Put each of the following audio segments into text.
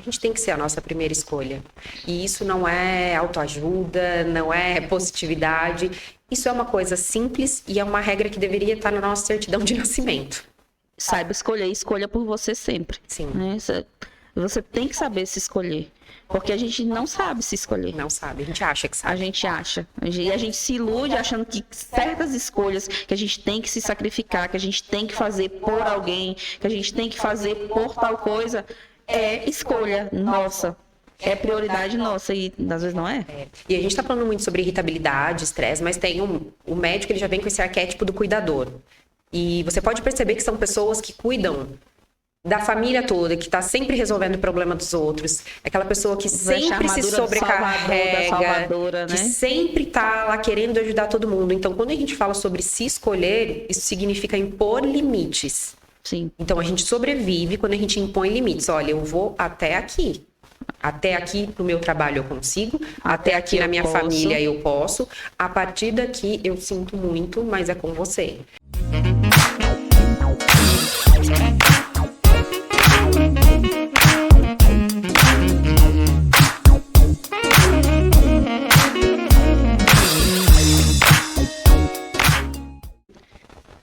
a gente tem que ser a nossa primeira escolha. E isso não é autoajuda, não é positividade. Isso é uma coisa simples e é uma regra que deveria estar na nossa certidão de nascimento. Saiba escolher, escolha por você sempre. Sim. Né? Você tem que saber se escolher. Porque a gente não sabe se escolher. Não sabe, a gente acha que sabe. A gente acha. E a gente se ilude achando que certas escolhas que a gente tem que se sacrificar, que a gente tem que fazer por alguém, que a gente tem que fazer por tal coisa, é escolha nossa. É prioridade nossa e às vezes não é. E a gente está falando muito sobre irritabilidade, estresse, mas tem o médico, ele já vem com esse arquétipo do cuidador. E você pode perceber que são pessoas que cuidam da família toda, que está sempre resolvendo o problema dos outros. Aquela pessoa que sempre se sobrecarrega, salvadora, né? Que sempre está lá querendo ajudar todo mundo. Então, quando a gente fala sobre se escolher, isso significa impor limites. Sim. Então, a gente sobrevive quando a gente impõe limites. Olha, eu vou até aqui. Até aqui no meu trabalho eu consigo, até aqui na minha família eu posso. A partir daqui eu sinto muito, mas é com você.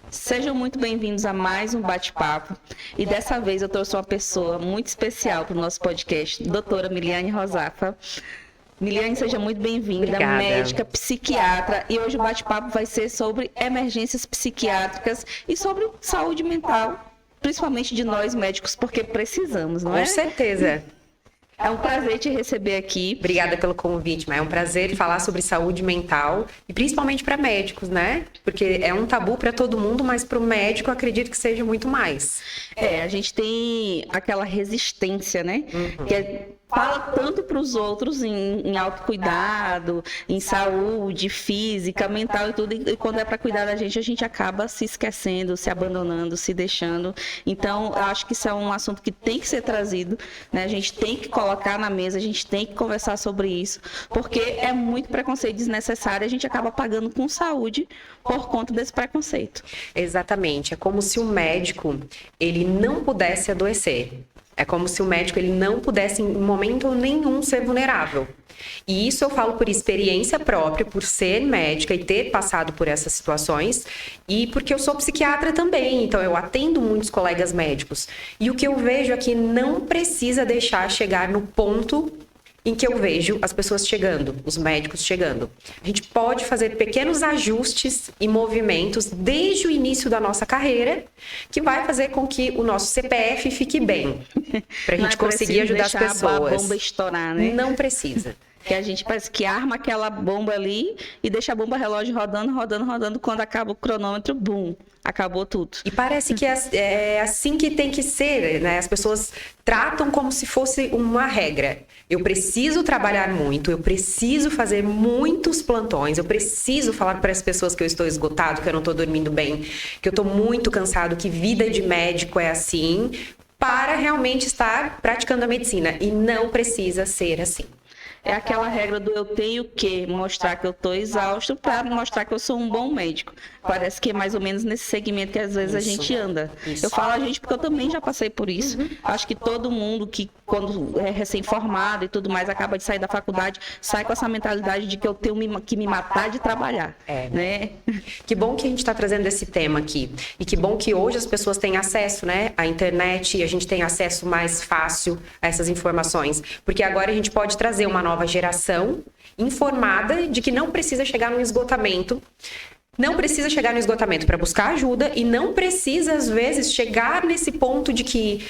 Sejam muito bem-vindos a mais um bate-papo. E dessa vez eu trouxe uma pessoa muito especial para o nosso podcast, doutora Miliane Rosafa. Miliane, seja muito bem-vinda, médica, psiquiatra. E hoje o bate-papo vai ser sobre emergências psiquiátricas e sobre saúde mental, principalmente de nós médicos, porque precisamos, não é? Com certeza. É um prazer te receber aqui. Obrigada pelo convite, mas é um prazer falar sobre saúde mental e principalmente para médicos, né? Porque é um tabu para todo mundo, mas para o médico eu acredito que seja muito mais. A gente tem aquela resistência, né? Que fala tanto para os outros em autocuidado, em saúde física, mental e tudo, e quando é para cuidar da gente, a gente acaba se esquecendo, se abandonando, se deixando. Então, eu acho que isso é um assunto que tem que ser trazido, né? A gente tem que colocar na mesa, a gente tem que conversar sobre isso, porque é muito preconceito desnecessário, a gente acaba pagando com saúde por conta desse preconceito. Exatamente, é como se o médico, ele não pudesse adoecer. É como se o médico ele não pudesse, em momento nenhum, ser vulnerável. E isso eu falo por experiência própria, por ser médica e ter passado por essas situações. E porque eu sou psiquiatra também, então eu atendo muitos colegas médicos. E o que eu vejo é que não precisa deixar chegar no ponto em que eu vejo as pessoas chegando, os médicos chegando. A gente pode fazer pequenos ajustes e movimentos desde o início da nossa carreira, que vai fazer com que o nosso CPF fique bem, para a gente conseguir ajudar as pessoas. A bomba estourar, né? Não precisa. Que a gente parece que arma aquela bomba ali e deixa a bomba relógio rodando. Quando acaba o cronômetro, bum, acabou tudo. E parece que é assim que tem que ser, né? As pessoas tratam como se fosse uma regra. Eu preciso trabalhar muito, eu preciso fazer muitos plantões, eu preciso falar para as pessoas que eu estou esgotado, que eu não estou dormindo bem, que eu estou muito cansado, que vida de médico é assim, para realmente estar praticando a medicina. E não precisa ser assim. É aquela regra do eu tenho que mostrar que eu estou exausto para mostrar que eu sou um bom médico. Parece que é mais ou menos nesse segmento que às vezes a gente anda. Eu falo a gente porque eu também já passei por isso. Acho que todo mundo que quando é recém-formado e tudo mais, acaba de sair da faculdade, sai com essa mentalidade de que eu tenho que me matar de trabalhar. Né? Que bom que a gente está trazendo esse tema aqui. E que bom que hoje as pessoas têm acesso, né, à internet, e a gente tem acesso mais fácil a essas informações. Porque agora a gente pode trazer uma nova geração informada de que não precisa chegar no esgotamento. Não precisa chegar no esgotamento para buscar ajuda e não precisa, às vezes, chegar nesse ponto de que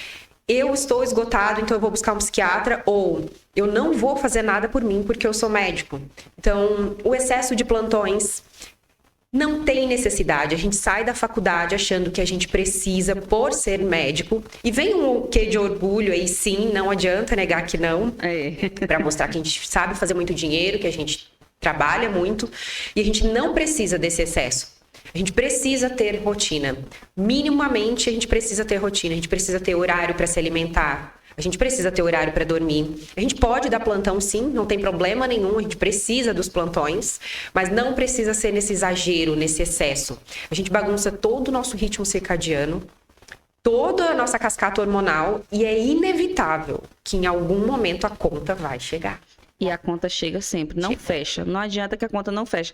eu estou esgotado, então eu vou buscar um psiquiatra, ou eu não vou fazer nada por mim porque eu sou médico. Então, o excesso de plantões não tem necessidade. A gente sai da faculdade achando que a gente precisa por ser médico. E vem um quê de orgulho aí, sim, não adianta negar que não. Para mostrar que a gente sabe fazer muito dinheiro, que a gente trabalha muito. E a gente não precisa desse excesso. A gente precisa ter rotina. Minimamente a gente precisa ter rotina. A gente precisa ter horário para se alimentar. A gente precisa ter horário para dormir. A gente pode dar plantão, sim, não tem problema nenhum. A gente precisa dos plantões, mas não precisa ser nesse exagero, nesse excesso. A gente bagunça todo o nosso ritmo circadiano, toda a nossa cascata hormonal, e é inevitável inevitável que em algum momento a conta vai chegar. E a conta chega sempre, não fecha. Não adianta que a conta não feche.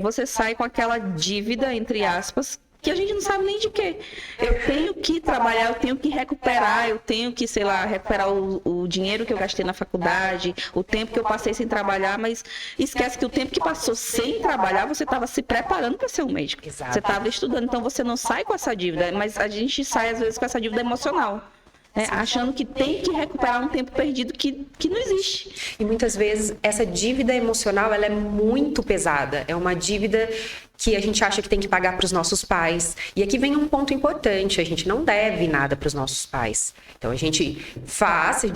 Você sai com aquela dívida, entre aspas, que a gente não sabe nem de quê. Eu tenho que trabalhar, eu tenho que recuperar, eu tenho que, sei lá, recuperar o dinheiro que eu gastei na faculdade, o tempo que eu passei sem trabalhar, mas esquece que o tempo que passou sem trabalhar, você estava se preparando para ser um médico. Exato. Você estava estudando, então você não sai com essa dívida, mas a gente sai, às vezes, com essa dívida emocional. Achando que tem que recuperar um tempo perdido que não existe. E muitas vezes essa dívida emocional, ela é muito pesada. É uma dívida que a gente acha que tem que pagar para os nossos pais. E aqui vem um ponto importante, a gente não deve nada para os nossos pais. Então a gente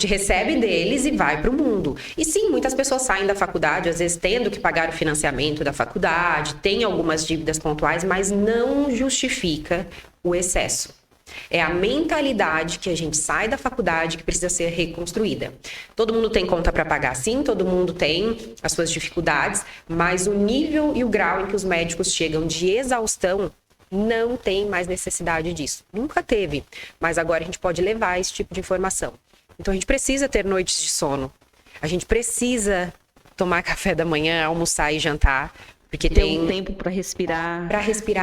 recebe deles e vai para o mundo. E sim, muitas pessoas saem da faculdade, às vezes tendo que pagar o financiamento da faculdade, tem algumas dívidas pontuais, mas não justifica o excesso. É a mentalidade que a gente sai da faculdade que precisa ser reconstruída. Todo mundo tem conta para pagar, sim, todo mundo tem as suas dificuldades, mas o nível e o grau em que os médicos chegam de exaustão não tem mais necessidade disso. Nunca teve, mas agora a gente pode levar esse tipo de informação. Então a gente precisa ter noites de sono, a gente precisa tomar café da manhã, almoçar e jantar, porque tem um tempo para respirar,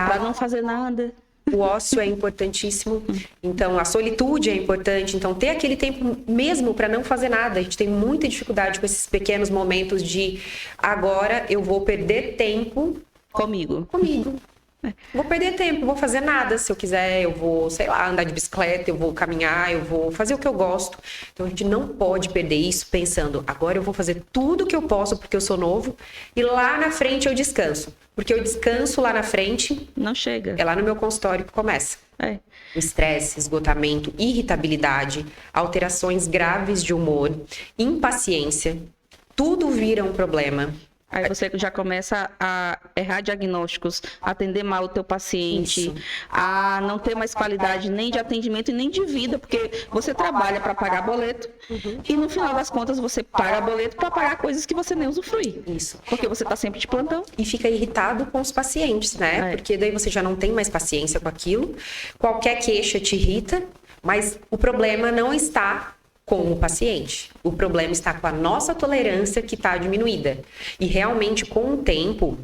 para não fazer nada. O ócio é importantíssimo, então a solitude é importante, então ter aquele tempo mesmo para não fazer nada. A gente tem muita dificuldade com esses pequenos momentos de agora eu vou perder tempo comigo. Vou perder tempo, vou fazer nada. Se eu quiser, eu vou, sei lá, andar de bicicleta, eu vou caminhar, eu vou fazer o que eu gosto. Então a gente não pode perder isso pensando, agora eu vou fazer tudo o que eu posso porque eu sou novo e lá na frente eu descanso. Porque eu descanso lá na frente... Não chega. É lá no meu consultório que começa. Estresse, esgotamento, irritabilidade, alterações graves de humor, impaciência, tudo vira um problema. Aí você já começa a errar diagnósticos, a atender mal o teu paciente, a não ter mais qualidade nem de atendimento e nem de vida, porque você trabalha para pagar boleto e no final das contas você paga boleto para pagar coisas que você nem usufrui. Isso. Porque você está sempre de plantão. E fica irritado com os pacientes, né? Porque daí você já não tem mais paciência com aquilo, qualquer queixa te irrita, mas o problema não está com o paciente. O problema está com a nossa tolerância que está diminuída. E realmente, com o tempo,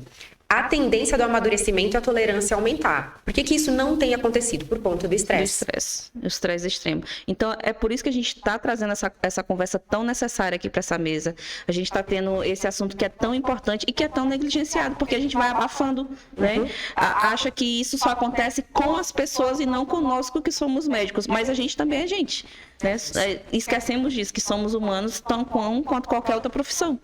a tendência do amadurecimento é a tolerância aumentar. Por que isso não tem acontecido? Por conta do estresse. O estresse extremo. Então, é por isso que a gente está trazendo essa conversa tão necessária aqui para essa mesa. A gente está tendo esse assunto que é tão importante e que é tão negligenciado, porque a gente vai abafando, né? Acha que isso só acontece com as pessoas e não conosco que somos médicos. Mas a gente também é gente, né? Esquecemos disso, que somos humanos tão quanto qualquer outra profissão.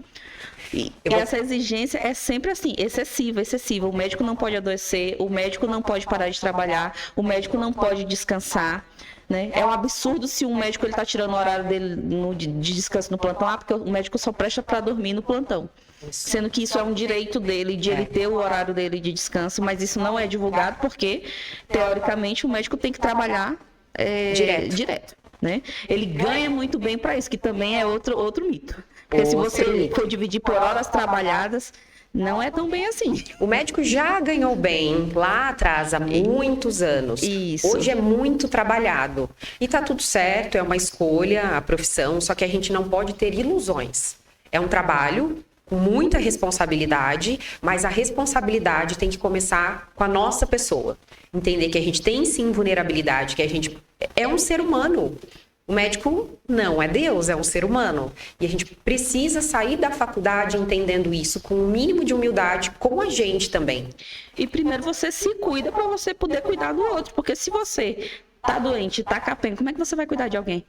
E essa exigência é sempre assim, excessiva. O médico não pode adoecer, o médico não pode parar de trabalhar, o médico não pode descansar, né? É um absurdo se um médico está tirando o horário dele de descanso no plantão, porque o médico só presta para dormir no plantão. Sendo que isso é um direito dele, de ele ter o horário dele de descanso, mas isso não é divulgado porque, teoricamente, o médico tem que trabalhar direto. Né? Ele ganha muito bem para isso, que também é outro mito. Porque se você for dividir por horas trabalhadas, não é tão bem assim. O médico já ganhou bem lá atrás, há muitos anos. Isso. Hoje é muito trabalhado. E tá tudo certo, é uma escolha, a profissão, só que a gente não pode ter ilusões. É um trabalho com muita responsabilidade, mas a responsabilidade tem que começar com a nossa pessoa. Entender que a gente tem sim vulnerabilidade, que a gente é um ser humano. O médico não é Deus, é um ser humano. E a gente precisa sair da faculdade entendendo isso com um mínimo de humildade com a gente também. E primeiro você se cuida para você poder cuidar do outro. Porque se você tá doente, tá capenga, como é que você vai cuidar de alguém?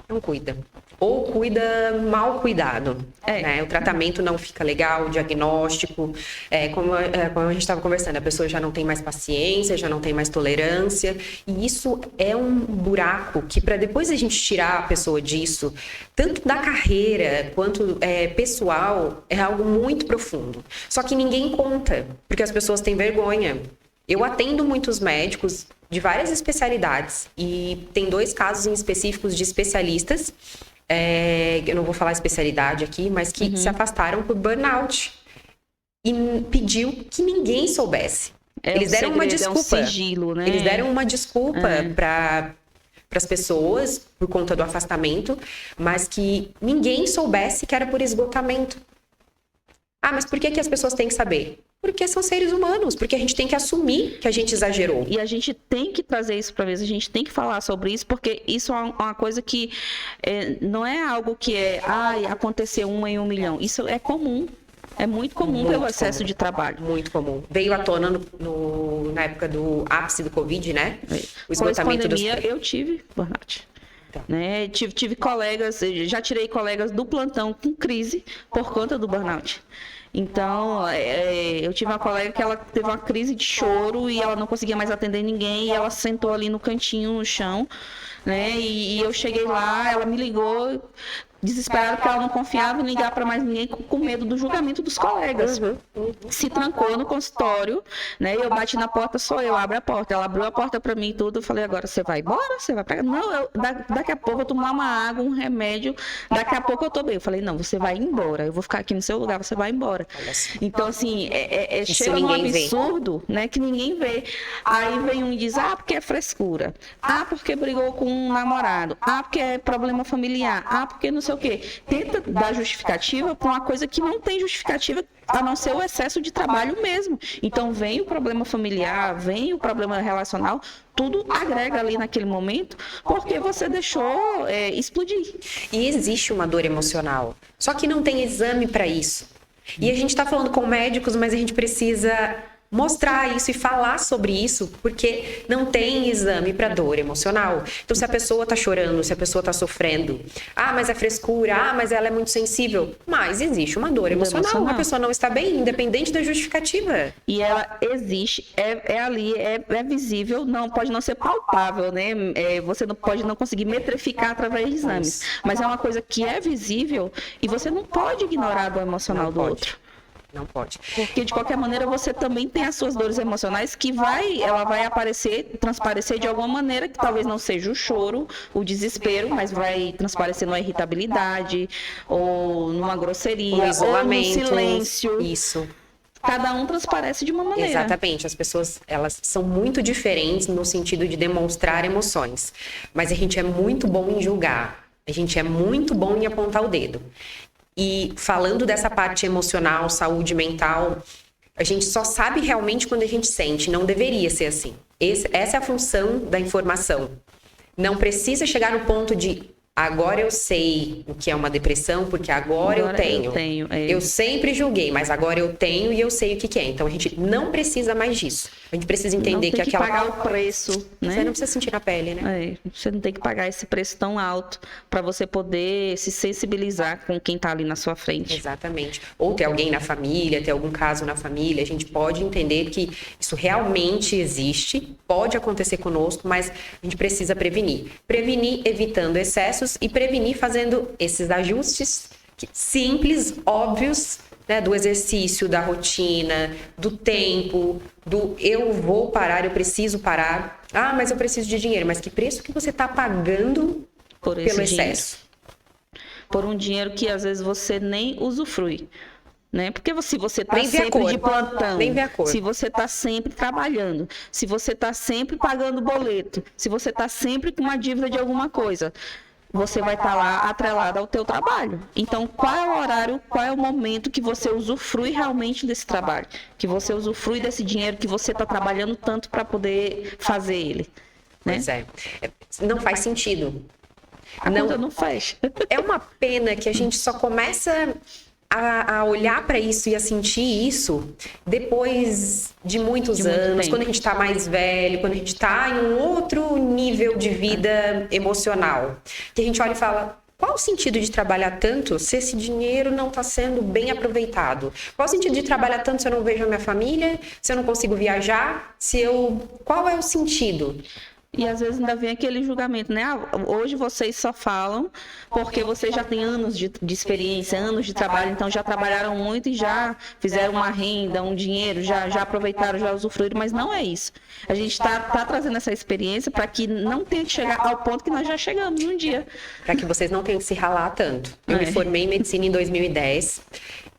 Não cuida. Ou cuida mal cuidado. Né? O tratamento não fica legal, o diagnóstico. Como a gente estava conversando, a pessoa já não tem mais paciência, já não tem mais tolerância. E isso é um buraco que, para depois a gente tirar a pessoa disso, tanto da carreira quanto pessoal, é algo muito profundo. Só que ninguém conta, porque as pessoas têm vergonha. Eu atendo muitos médicos de várias especialidades e tem 2 casos em específicos de especialistas, eu não vou falar especialidade aqui, mas que se afastaram por burnout e pediu que ninguém soubesse. Eles deram uma desculpa. É um sigilo, né? Eles deram uma desculpa para para as pessoas por conta do afastamento, mas que ninguém soubesse que era por esgotamento. Ah, mas por que as pessoas têm que saber? Porque são seres humanos, porque a gente tem que assumir que a gente exagerou. E a gente tem que trazer isso para a mesa, a gente tem que falar sobre isso, porque isso é uma coisa que não é algo que aconteceu 1 em 1 milhão. Isso é comum. É muito comum Muito pelo excesso comum. de trabalho. Muito comum. Veio à tona na época do ápice do Covid, né? O esgotamento dos... Pós-pandemia, eu tive burnout. Então. Né? Tive colegas, já tirei colegas do plantão com crise por conta do burnout. Então, eu tive uma colega que ela teve uma crise de choro e ela não conseguia mais atender ninguém e ela sentou ali no cantinho, no chão, né? E eu cheguei lá, ela me ligou desesperada porque ela não confiava em ligar para mais ninguém com medo do julgamento dos colegas. Se trancou no consultório, né? Eu bati na porta, sou eu, abro a porta. Ela abriu a porta para mim e tudo. Eu falei, agora você vai embora? Você vai pra... Não, daqui a pouco eu tomar uma água, um remédio, daqui a pouco eu tô bem. Eu falei, não, você vai embora. Eu vou ficar aqui no seu lugar, você vai embora. Então, assim, chega num absurdo, né? Que ninguém vê. Aí vem um e diz, porque é frescura. Porque brigou com um namorado. Porque é problema familiar. Porque não sei o quê. Tenta dar justificativa para uma coisa que não tem justificativa, a não ser o excesso de trabalho mesmo. Então vem o problema familiar, vem o problema relacional, tudo agrega ali naquele momento, porque você deixou explodir. E existe uma dor emocional, só que não tem exame para isso. E a gente está falando com médicos, mas a gente precisa mostrar isso e falar sobre isso, porque não tem exame para dor emocional. Então, se a pessoa está chorando, se a pessoa está sofrendo, mas é frescura, mas ela é muito sensível, mas existe uma dor emocional. A pessoa não está bem, independente da justificativa. E ela existe, ali, é visível, não pode não ser palpável, né? Você não pode não conseguir metrificar através de exames, mas é uma coisa que é visível e você não pode ignorar a dor emocional do outro. Não pode. Porque, de qualquer maneira, você também tem as suas dores emocionais que ela vai transparecer de alguma maneira, que talvez não seja o choro, o desespero, mas vai transparecer numa irritabilidade, ou numa grosseria, o isolamento, ou no silêncio. Isso. Cada um transparece de uma maneira. Exatamente. As pessoas, elas são muito diferentes no sentido de demonstrar emoções. Mas a gente é muito bom em julgar. A gente é muito bom em apontar o dedo. E falando dessa parte emocional, saúde mental, a gente só sabe realmente quando a gente sente. Não deveria ser assim. Essa é a função da informação. Não precisa chegar no ponto de agora eu sei o que é uma depressão, porque agora eu tenho. Eu sempre julguei, mas agora eu tenho e eu sei o que é. Então a gente não precisa mais disso. A gente precisa entender que aquela... pagar o preço, né? Você não precisa sentir na pele, né? Você não tem que pagar esse preço tão alto para você poder se sensibilizar com quem está ali na sua frente. Exatamente. Ou ter alguém na família, ter algum caso na família. A gente pode entender que isso realmente existe, pode acontecer conosco, mas a gente precisa prevenir. Prevenir evitando excessos e prevenir fazendo esses ajustes simples, óbvios, né, do exercício, da rotina, do tempo, do eu vou parar, eu preciso parar. Mas eu preciso de dinheiro. Mas que preço que você está pagando pelo excesso? Por um dinheiro que às vezes você nem usufrui. Né? Porque se você está sempre de plantão, se você está sempre trabalhando, se você está sempre pagando boleto, se você está sempre com uma dívida de alguma coisa, você vai estar lá atrelado ao teu trabalho. Então, qual é o horário, qual é o momento que você usufrui realmente desse trabalho? Que você usufrui desse dinheiro que você está trabalhando tanto para poder fazer ele? Né? Pois é. Não faz sentido. A conta não fecha. É uma pena que a gente só começa a olhar para isso e a sentir isso depois de muitos anos, quando a gente está mais velho, quando a gente está em um outro nível de vida emocional. Que a gente olha e fala, qual o sentido de trabalhar tanto se esse dinheiro não está sendo bem aproveitado? Qual o sentido de trabalhar tanto se eu não vejo a minha família, se eu não consigo viajar, qual é o sentido? E às vezes ainda vem aquele julgamento, né? Hoje vocês só falam porque vocês já têm anos de experiência, anos de trabalho, então já trabalharam muito e já fizeram uma renda, um dinheiro, já aproveitaram, já usufruíram, mas não é isso. A gente está trazendo essa experiência para que não tenha que chegar ao ponto que nós já chegamos um dia. Para que vocês não tenham que se ralar tanto. Eu me formei em medicina em 2010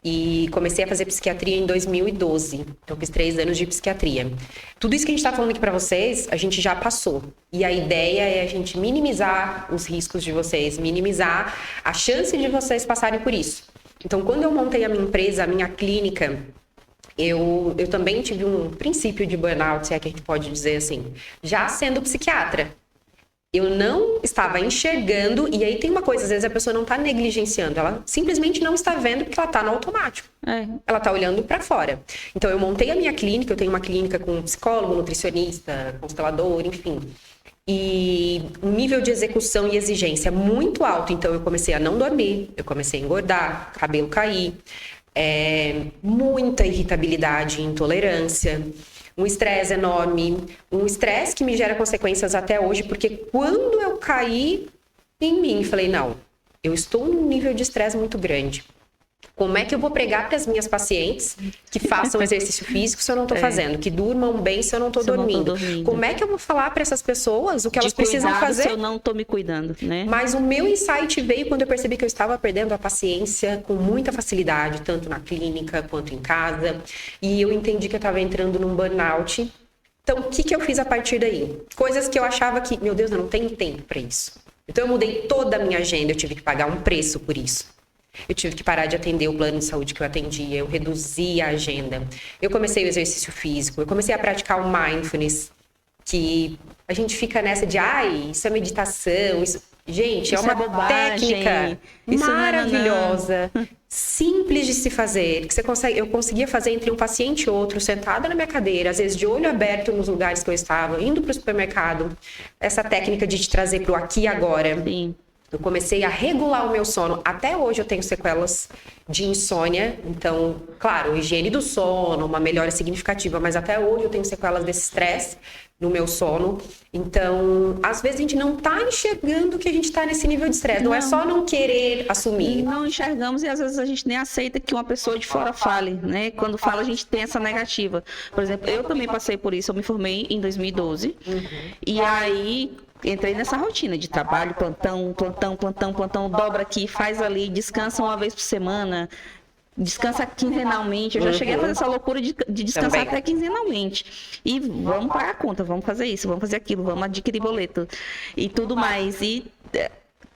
e comecei a fazer psiquiatria em 2012. Então, fiz 3 anos de psiquiatria. Tudo isso que a gente está falando aqui para vocês, a gente já passou. E a ideia é a gente minimizar os riscos de vocês, minimizar a chance de vocês passarem por isso. Então, quando eu montei a minha empresa, a minha clínica, eu também tive um princípio de burnout, se é que a gente pode dizer assim, já sendo psiquiatra. Eu não estava enxergando, e aí tem uma coisa, às vezes a pessoa não está negligenciando, ela simplesmente não está vendo porque ela está no automático. Ela está olhando para fora. Então, eu montei a minha clínica, eu tenho uma clínica com psicólogo, nutricionista, constelador, enfim. E um nível de execução e exigência muito alto. Então, eu comecei a não dormir, eu comecei a engordar, cabelo cair, muita irritabilidade e intolerância. Um estresse enorme, um estresse que me gera consequências até hoje, porque quando eu caí em mim, falei, não, eu estou num nível de estresse muito grande. Como é que eu vou pregar para as minhas pacientes que façam exercício físico se eu não estou fazendo? Que durmam bem se eu não estou dormindo? Como é que eu vou falar para essas pessoas o que elas precisam fazer? Se eu não estou me cuidando, né? Mas o meu insight veio quando eu percebi que eu estava perdendo a paciência com muita facilidade, tanto na clínica quanto em casa. E eu entendi que eu estava entrando num burnout. Então, o que eu fiz a partir daí? Coisas que eu achava que, meu Deus, eu não tenho tempo para isso. Então, eu mudei toda a minha agenda, eu tive que pagar um preço por isso. Eu tive que parar de atender o plano de saúde que eu atendia, eu reduzi a agenda. Eu comecei o exercício físico, eu comecei a praticar o mindfulness, que a gente fica nessa de, isso é meditação, isso... Gente, é uma técnica maravilhosa, simples de se fazer, que eu conseguia fazer entre um paciente e outro, sentada na minha cadeira, às vezes de olho aberto nos lugares que eu estava, indo para o supermercado. Essa técnica de te trazer para o aqui e agora. Sim. Eu comecei a regular o meu sono. Até hoje eu tenho sequelas de insônia. Então, claro, higiene do sono, uma melhora significativa. Mas até hoje eu tenho sequelas desse estresse no meu sono. Então, às vezes a gente não está enxergando que a gente está nesse nível de estresse. Não é só não querer assumir. Não enxergamos e às vezes a gente nem aceita que uma pessoa de fora fale, né? Quando fala, a gente tem essa negativa. Por exemplo, eu também passei por isso. Eu me formei em 2012. E aí... entrei nessa rotina de trabalho, plantão, dobra aqui, faz ali, descansa uma vez por semana, descansa quinzenalmente. Eu já cheguei a fazer essa loucura de descansar até quinzenalmente. E vamos pagar a conta, vamos fazer isso, vamos fazer aquilo, vamos adquirir boleto e tudo mais. E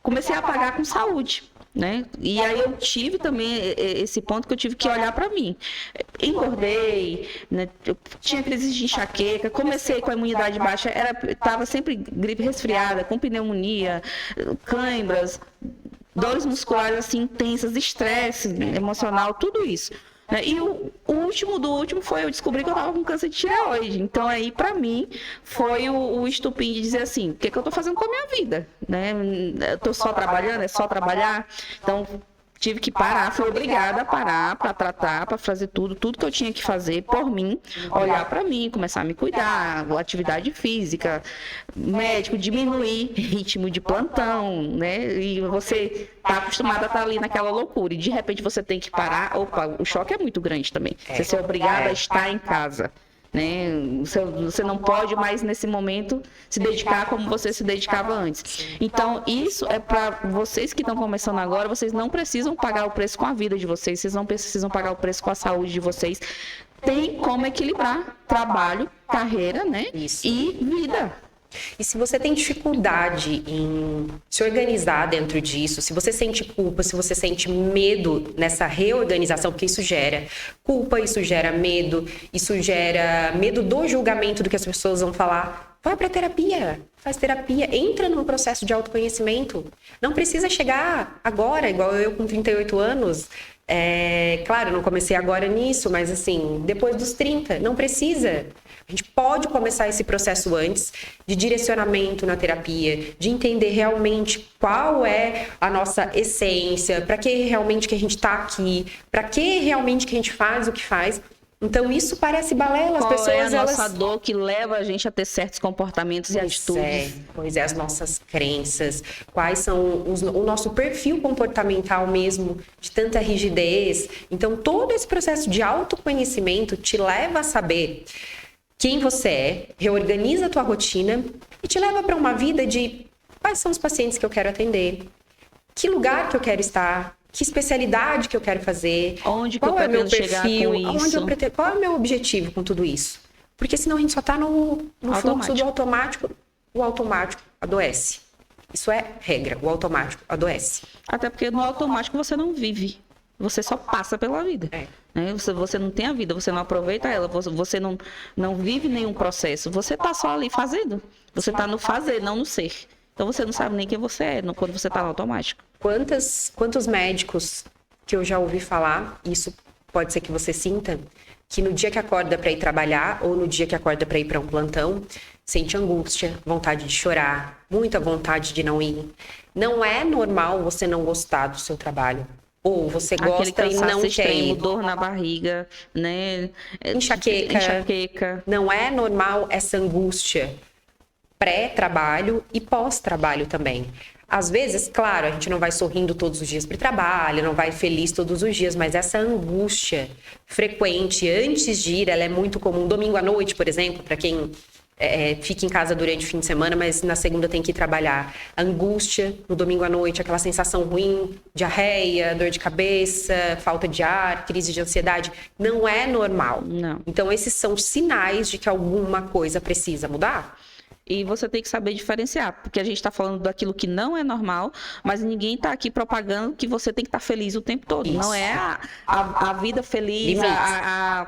comecei a pagar com saúde. Né? E aí eu tive também esse ponto que eu tive que olhar para mim. Engordei, né? Eu tinha crises de enxaqueca, comecei com a imunidade baixa, estava sempre gripe resfriada, com pneumonia, cãibras, dores musculares assim intensas, estresse emocional, tudo isso. E o último do último foi eu descobri que eu estava com câncer de tireoide. Então, aí, para mim, foi o estupim de dizer assim, o que eu estou fazendo com a minha vida? Né? Eu estou só trabalhando, é só trabalhar? Então, tive que parar, fui obrigada a parar para tratar, para fazer tudo que eu tinha que fazer por mim, olhar para mim, começar a me cuidar, atividade física, médico, diminuir ritmo de plantão, né? E você está acostumada a estar ali naquela loucura e de repente você tem que parar, opa, o choque é muito grande também. Você ser obrigada a estar em casa. Né? Você não pode mais nesse momento se dedicar como você se dedicava antes. Então isso é para vocês que estão começando agora. Vocês não precisam pagar o preço com a vida de vocês, vocês não precisam pagar o preço com a saúde de vocês. Tem como equilibrar trabalho, carreira, né? Isso. E vida. E se você tem dificuldade em se organizar dentro disso, se você sente culpa, se você sente medo nessa reorganização, porque isso gera culpa, isso gera medo do julgamento do que as pessoas vão falar, vai pra terapia, faz terapia, entra num processo de autoconhecimento. Não precisa chegar agora, igual eu com 38 anos. Claro, não comecei agora nisso, mas assim, depois dos 30, não precisa. A gente pode começar esse processo antes de direcionamento na terapia, de entender realmente qual é a nossa essência, para que realmente que a gente está aqui, para que realmente que a gente faz o que faz. Então, isso parece balela. As pessoas, é a nossa dor que leva a gente a ter certos comportamentos e atitudes? Pois é, as nossas crenças, quais são o nosso perfil comportamental mesmo, de tanta rigidez. Então, todo esse processo de autoconhecimento te leva a saber quem você é, reorganiza a tua rotina e te leva para uma vida de quais são os pacientes que eu quero atender, que lugar que eu quero estar, que especialidade que eu quero fazer, Onde que qual eu é o meu pretendo chegar perfil, com aonde isso? eu pretendo, qual é o meu objetivo com tudo isso. Porque senão a gente só está no fluxo do automático, o automático adoece. Isso é regra, o automático adoece. Até porque no automático você não vive, você só passa pela vida. Né? Você não tem a vida, você não aproveita ela, você não vive nenhum processo, você está só ali fazendo. Você está no fazer, não no ser. Então você não sabe nem quem você é quando você está no automático. Quantos médicos que eu já ouvi falar, isso pode ser que você sinta, que no dia que acorda para ir trabalhar ou no dia que acorda para ir para um plantão, sente angústia, vontade de chorar, muita vontade de não ir. Não é normal você não gostar do seu trabalho. Ou você gosta e não quer ir. Dor na barriga, né? Enxaqueca. Não é normal essa angústia pré-trabalho e pós-trabalho também. Às vezes, claro, a gente não vai sorrindo todos os dias para o trabalho, não vai feliz todos os dias, mas essa angústia frequente antes de ir, ela é muito comum. Domingo à noite, por exemplo, para quem fica em casa durante o fim de semana, mas na segunda tem que ir trabalhar. Angústia no domingo à noite, aquela sensação ruim, diarreia, dor de cabeça, falta de ar, crise de ansiedade, não é normal. Não. Então, esses são sinais de que alguma coisa precisa mudar. E você tem que saber diferenciar, porque a gente está falando daquilo que não é normal, mas ninguém está aqui propagando que você tem que estar feliz o tempo todo. Isso. Não é a vida feliz,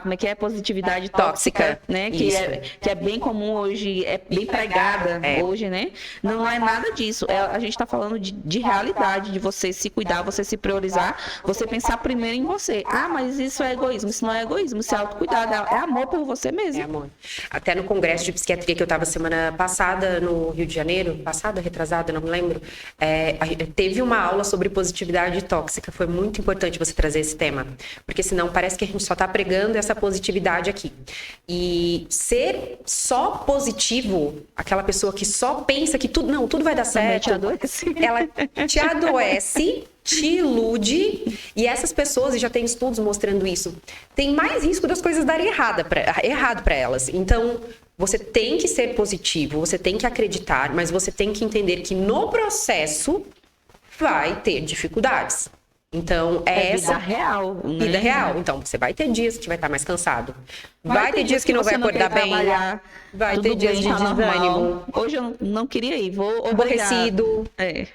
como é que é? Positividade tóxica, né? Que é bem comum hoje, é bem pregada hoje, né? Não é nada disso. A gente está falando de realidade, de você se cuidar, você se priorizar, você pensar primeiro em você. Ah, mas isso é egoísmo. Isso não é egoísmo, isso é autocuidado, é amor por você mesmo. É amor. Até no congresso de psiquiatria que eu estava semana passada no Rio de Janeiro, retrasada, não me lembro, teve uma aula sobre positividade tóxica. Foi muito importante você trazer esse tema, porque senão parece que a gente só está pregando essa positividade aqui. E ser só positivo, aquela pessoa que só pensa que tudo vai dar certo, ela te adoece, te ilude, e essas pessoas, e já tem estudos mostrando isso, tem mais risco das coisas darem errado para elas. Então, você tem que ser positivo, você tem que acreditar, mas você tem que entender que no processo vai ter dificuldades. Então, essa vida real. Né? Vida real. Então, você vai ter dias que vai estar mais cansado. Vai ter dias que não vai acordar bem. Vai ter dias de desânimo. Hoje eu não queria ir, vou aborrecido.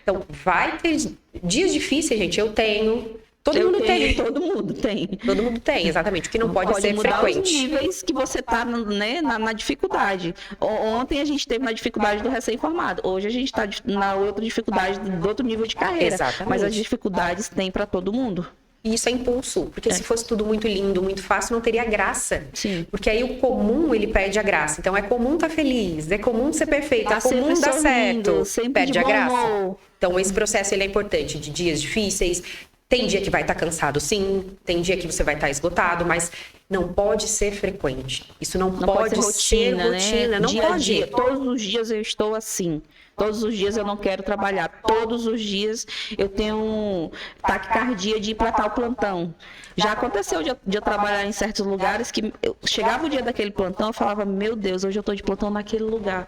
Então, vai ter dias difíceis, gente. Eu tenho. Todo mundo tem. Todo mundo tem, exatamente. O que não pode ser mudar frequente. Os níveis que você está, né, na dificuldade. Ontem a gente teve na dificuldade do recém-formado. Hoje a gente está na outra dificuldade, do outro nível de carreira. Exatamente. Mas as dificuldades tem para todo mundo. E isso é impulso, porque se fosse tudo muito lindo, muito fácil, não teria graça. Sim. Porque aí o comum, ele perde a graça. Então, é comum estar feliz, é comum ser perfeito, é comum dar certo, perde a graça. Então, esse processo, ele é importante, de dias difíceis. Tem dia que vai estar cansado, sim. Tem dia que você vai estar esgotado, mas não pode ser frequente. Isso não pode ser rotina, né? Não dia pode. A dia. Todos os dias eu estou assim. Todos os dias eu não quero trabalhar. Todos os dias eu tenho taquicardia de ir para tal plantão. Já aconteceu de eu trabalhar em certos lugares que chegava o dia daquele plantão, eu falava, meu Deus, hoje eu estou de plantão naquele lugar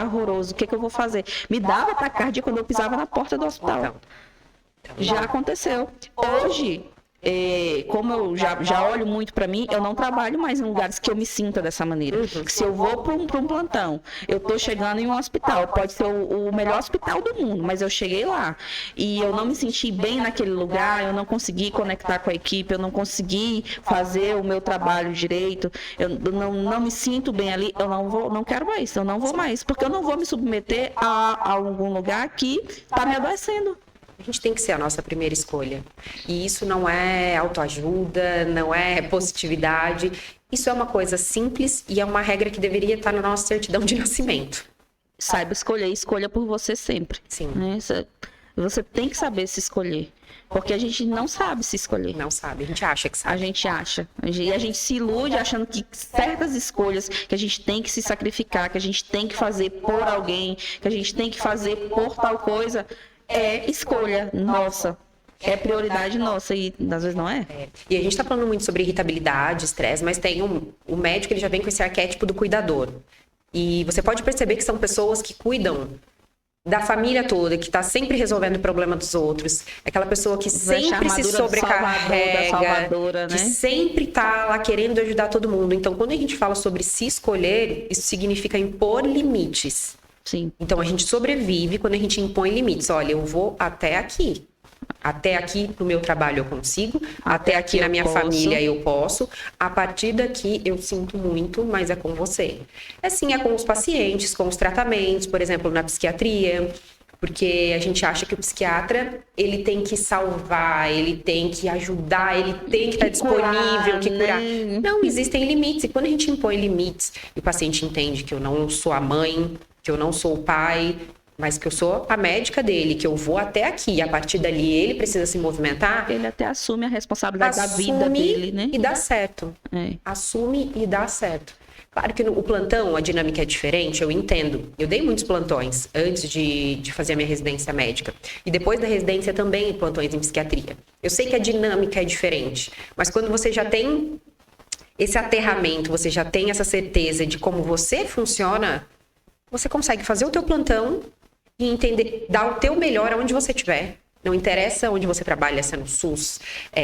horroroso. O que eu vou fazer? Me dava taquicardia quando eu pisava na porta do hospital. Já aconteceu. Hoje, como eu já olho muito para mim, eu não trabalho mais em lugares que eu me sinta dessa maneira. Se eu vou para um plantão, eu estou chegando em um hospital, pode ser o melhor hospital do mundo, mas eu cheguei lá e eu não me senti bem naquele lugar, eu não consegui conectar com a equipe, eu não consegui fazer o meu trabalho direito, eu não me sinto bem ali, eu não quero mais, eu não vou mais, porque eu não vou me submeter a algum lugar que está me adoecendo. A gente tem que ser a nossa primeira escolha. E isso não é autoajuda, não é positividade. Isso é uma coisa simples e é uma regra que deveria estar na nossa certidão de nascimento. Saiba escolher, escolha por você sempre. Sim. Né? Você tem que saber se escolher. Porque a gente não sabe se escolher. Não sabe, a gente acha que sabe. A gente acha. E a gente se ilude achando que certas escolhas que a gente tem que se sacrificar, que a gente tem que fazer por alguém, que a gente tem que fazer por tal coisa, é escolha nossa, é prioridade nossa, e às vezes não é. E a gente está falando muito sobre irritabilidade, estresse, mas tem o médico, ele já vem com esse arquétipo do cuidador. E você pode perceber que são pessoas que cuidam da família toda, que está sempre resolvendo o problema dos outros, aquela pessoa que sempre se sobrecarrega, salvadora, que né? sempre está lá querendo ajudar todo mundo. Então, quando a gente fala sobre se escolher, isso significa impor limites. Sim. Então, a gente sobrevive quando a gente impõe limites. Olha, eu vou até aqui. Até aqui no meu trabalho eu consigo, até aqui na minha família eu posso, a partir daqui eu sinto muito, mas é com você. Assim é com os pacientes, com os tratamentos, por exemplo, na psiquiatria, porque a gente acha que o psiquiatra, ele tem que salvar, ele tem que ajudar, ele tem que estar disponível, que curar. Não, existem limites, e quando a gente impõe limites, e o paciente entende que eu não sou a mãe, que eu não sou o pai, mas que eu sou a médica dele, que eu vou até aqui, e a partir dali ele precisa se movimentar. Ele até assume a responsabilidade da vida dele, né? E dá certo. Assume e dá certo. Claro que o plantão, a dinâmica é diferente, eu entendo. Eu dei muitos plantões antes de fazer a minha residência médica. E depois da residência também plantões em psiquiatria. Eu sei que a dinâmica é diferente, mas quando você já tem esse aterramento, você já tem essa certeza de como você funciona, você consegue fazer o teu plantão e entender, dar o teu melhor aonde você estiver. Não interessa onde você trabalha, se é no SUS,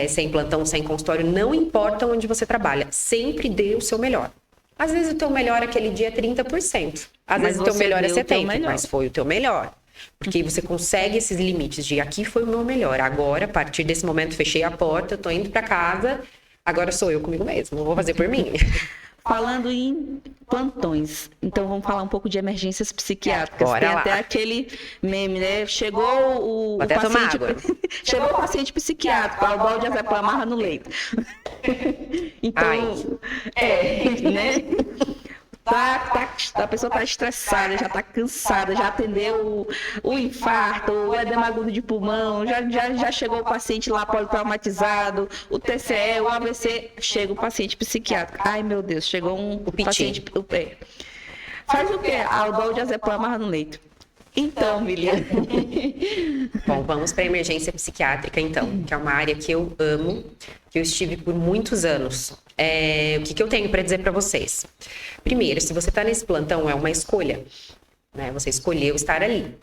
se é em plantão, se é em consultório, não importa onde você trabalha. Sempre dê o seu melhor. Às vezes o teu melhor aquele dia é 30%. Às vezes o teu melhor é 70%, mas foi o teu melhor. Porque você consegue esses limites de aqui foi o meu melhor. Agora, a partir desse momento, fechei a porta, tô indo para casa, agora sou eu comigo mesmo, vou fazer por mim. Falando em plantões, então vamos falar um pouco de emergências psiquiátricas. Bora Tem lá. até aquele meme, né? Chegou o até paciente, tomar água. chegou o paciente psiquiátrico, o balde de azepam amarra no leito. Então, né? A pessoa está estressada, já está cansada, já atendeu o infarto, o edema agudo de pulmão, já chegou o paciente lá politraumatizado, o TCE, o AVC, chega o paciente psiquiátrico. Ai, meu Deus, chegou O paciente... Faz o quê? O balde de azepam amarra no leito. Então, Miliane. Bom, vamos para a emergência psiquiátrica, então, que é uma área que eu amo, que eu estive por muitos anos. O que eu tenho para dizer para vocês? Primeiro, se você está nesse plantão, é uma escolha, né? Você escolheu estar ali.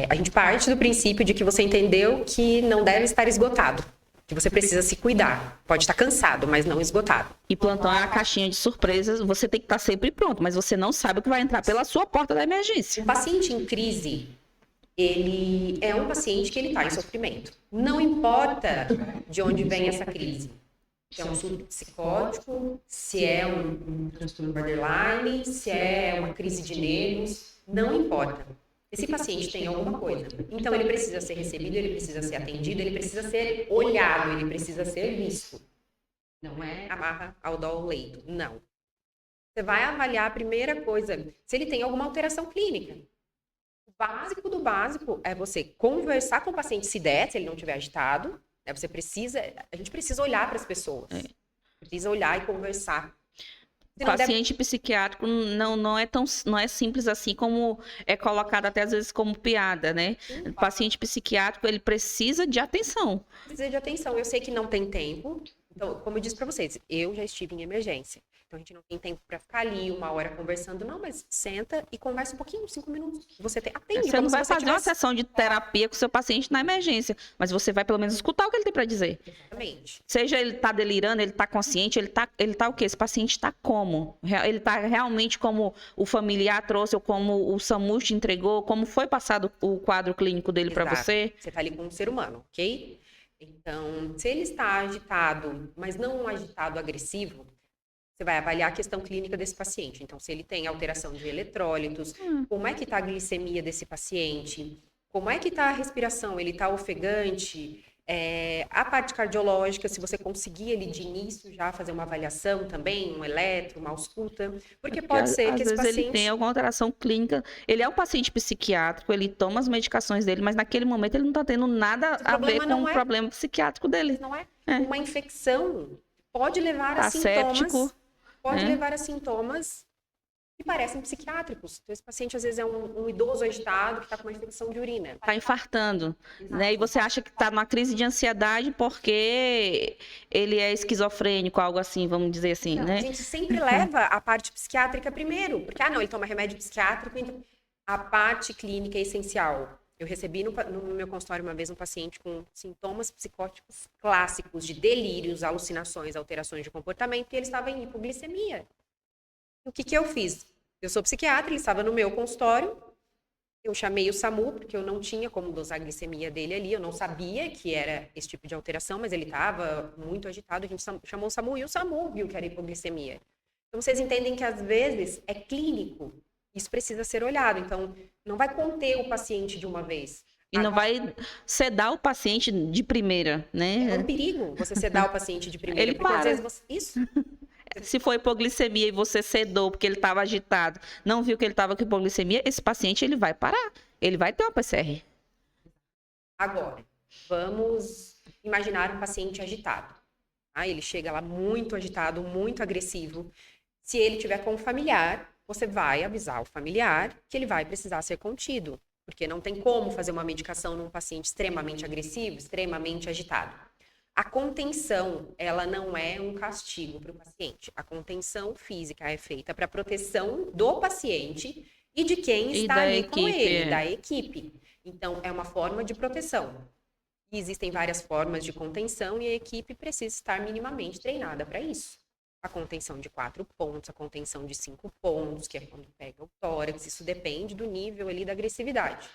A gente parte do princípio de que você entendeu que não deve estar esgotado, que você precisa se cuidar. Pode estar cansado, mas não esgotado. E plantão é a caixinha de surpresas, você tem que estar sempre pronto, mas você não sabe o que vai entrar pela sua porta da emergência. O paciente em crise, ele é um paciente que ele está em sofrimento. Não importa de onde vem essa crise. Se é um surto psicótico, se é um transtorno borderline, se é uma crise de nervos, não importa. Esse paciente tem alguma coisa. Então, ele precisa ser recebido, ele precisa ser atendido, ele precisa ser olhado, ele precisa ser visto. Não é amarra ao dó ao leito, não. Você vai avaliar a primeira coisa, se ele tem alguma alteração clínica. O básico do básico é você conversar com o paciente, se der, se ele não estiver agitado. A gente precisa olhar para as pessoas. Precisa olhar e conversar. O paciente psiquiátrico não é simples assim como é colocado até às vezes como piada, né? O paciente psiquiátrico, ele precisa de atenção. Precisa de atenção. Eu sei que não tem tempo. Então, como eu disse para vocês, eu já estive em emergência. Então, a gente não tem tempo para ficar ali 1 hora conversando, não, mas senta e conversa um pouquinho, 5 minutos. Você não vai fazer uma sessão de terapia com o seu paciente na emergência, mas você vai pelo menos escutar o que ele tem para dizer. Exatamente. Seja ele tá delirando, ele tá consciente, ele tá o quê? Esse paciente tá como? Ele tá realmente como o familiar trouxe, ou como o SAMU te entregou, como foi passado o quadro clínico dele para você? Você tá ali com um ser humano, ok? Então, se ele está agitado, mas não um agitado agressivo, você vai avaliar a questão clínica desse paciente. Então, se ele tem alteração de eletrólitos, como é que está a glicemia desse paciente, como é que está a respiração, ele está ofegante, a parte cardiológica, se você conseguir ali de início já fazer uma avaliação também, um eletro, uma ausculta, porque pode ser que esse paciente... ele tem alguma alteração clínica, ele é um paciente psiquiátrico, ele toma as medicações dele, mas naquele momento ele não está tendo nada a ver com o problema psiquiátrico dele. Não é? Uma infecção pode levar a sintomas... Séptico. Pode levar a sintomas que parecem psiquiátricos. Então, esse paciente, às vezes, é um idoso agitado que está com uma infecção de urina. Está infartando, né? E você acha que está numa crise de ansiedade porque ele é esquizofrênico, algo assim, vamos dizer assim, Não, né? a gente sempre leva a parte psiquiátrica primeiro. Porque, não, ele toma remédio psiquiátrico, então... A parte clínica é essencial. Eu recebi no meu consultório uma vez um paciente com sintomas psicóticos clássicos de delírios, alucinações, alterações de comportamento e ele estava em hipoglicemia. O que eu fiz? Eu sou psiquiatra, ele estava no meu consultório, eu chamei o SAMU, porque eu não tinha como dosar a glicemia dele ali, eu não sabia que era esse tipo de alteração, mas ele estava muito agitado, a gente chamou o SAMU e o SAMU viu que era hipoglicemia. Então, vocês entendem que às vezes é clínico, isso precisa ser olhado, então não vai conter o paciente de uma vez. E não vai sedar o paciente de primeira, né? É um perigo você sedar o paciente de primeira, Ele porque para. às vezes você... Isso. Se for hipoglicemia e você sedou porque ele estava agitado, não viu que ele estava com hipoglicemia, esse paciente ele vai parar. Ele vai ter uma PCR. Agora, vamos imaginar um paciente agitado. Tá? Ele chega lá muito agitado, muito agressivo. Se ele tiver com um familiar, você vai avisar o familiar que ele vai precisar ser contido, porque não tem como fazer uma medicação num paciente extremamente agressivo, extremamente agitado. A contenção, ela não é um castigo para o paciente. A contenção física é feita para proteção do paciente e de quem está ali com ele, da equipe. Então, é uma forma de proteção. E existem várias formas de contenção e a equipe precisa estar minimamente treinada para isso. A contenção de 4 pontos, a contenção de 5 pontos, que é quando pega o tórax, isso depende do nível ali da agressividade.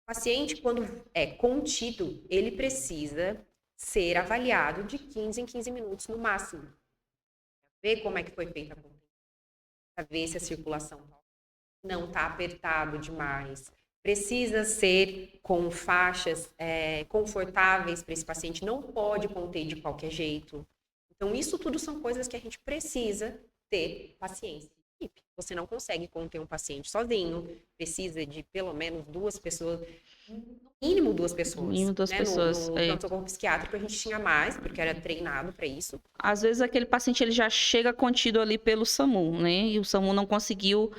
O paciente, quando é contido, ele precisa ser avaliado de 15 em 15 minutos no máximo. Ver como é que foi feita a contenção, para ver se a circulação não está apertado demais. Precisa ser com faixas confortáveis para esse paciente, não pode conter de qualquer jeito. Então, isso tudo são coisas que a gente precisa ter paciência. Você não consegue conter um paciente sozinho, precisa de pelo menos 2 pessoas, no mínimo 2 pessoas. Mínimo 2 pessoas. No pronto-socorro psiquiátrico a gente tinha mais, porque era treinado para isso. Às vezes aquele paciente ele já chega contido ali pelo SAMU, né? E o SAMU não conseguiu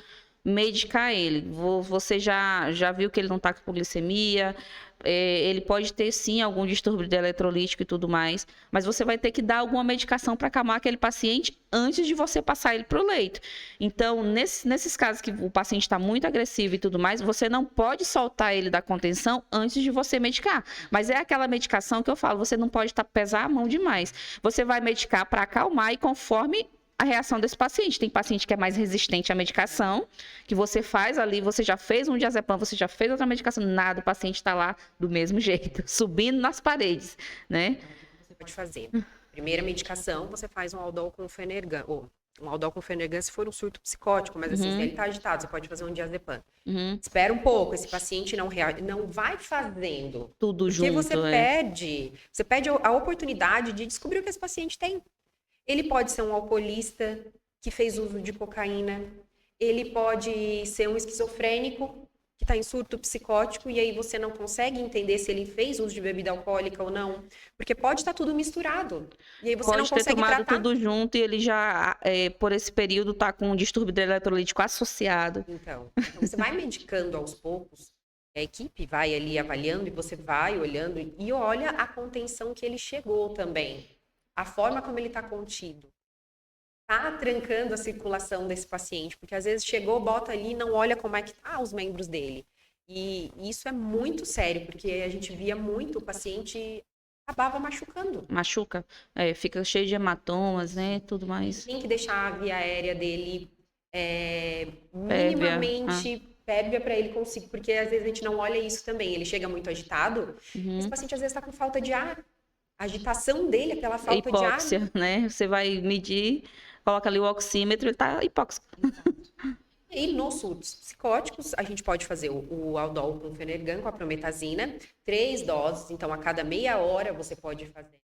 medicar ele. Você já viu que ele não está com glicemia, ele pode ter sim algum distúrbio de eletrolítico e tudo mais, mas você vai ter que dar alguma medicação para acalmar aquele paciente antes de você passar ele para o leito. Então, nesses casos que o paciente está muito agressivo e tudo mais, você não pode soltar ele da contenção antes de você medicar. Mas é aquela medicação que eu falo, você não pode pesar a mão demais. Você vai medicar para acalmar e conforme a reação desse paciente. Tem paciente que é mais resistente à medicação, que você faz ali, você já fez um diazepam, você já fez outra medicação, nada, o paciente está lá do mesmo jeito, subindo nas paredes, né? O que você pode fazer? Primeira medicação, você faz um Aldol com Fenergan, ou um Aldol com Fenergan se for um surto psicótico, mas assim, se ele está agitado, você pode fazer um diazepam. Espera um pouco, esse paciente não vai fazendo. Tudo junto, porque você perde a oportunidade de descobrir o que esse paciente tem. Ele pode ser um alcoolista que fez uso de cocaína. Ele pode ser um esquizofrênico que está em surto psicótico e aí você não consegue entender se ele fez uso de bebida alcoólica ou não. Porque pode estar tudo misturado. E aí você não consegue tratar. Pode ter tomado tudo junto e ele já, por esse período, está com um distúrbio de eletrolítico associado. Então, você vai medicando aos poucos. A equipe vai ali avaliando e você vai olhando e olha a contenção que ele chegou também. A forma como ele está contido. Está trancando a circulação desse paciente, porque às vezes chegou, bota ali e não olha como é que tá os membros dele. E isso é muito sério, porque a gente via muito o paciente acabava machucando. Machuca, fica cheio de hematomas, né, tudo mais. Tem que deixar a via aérea dele minimamente pérbia para ele conseguir, porque às vezes a gente não olha isso também. Ele chega muito agitado, esse paciente às vezes está com falta de ar. A agitação dele é pela falta hipóxia, de ar. Né? Você vai medir, coloca ali o oxímetro, ele está hipóxico. E aí, nos surtos psicóticos, a gente pode fazer o Aldol com Fenergan, com a prometazina, 3 doses. Então, a cada meia hora você pode fazer.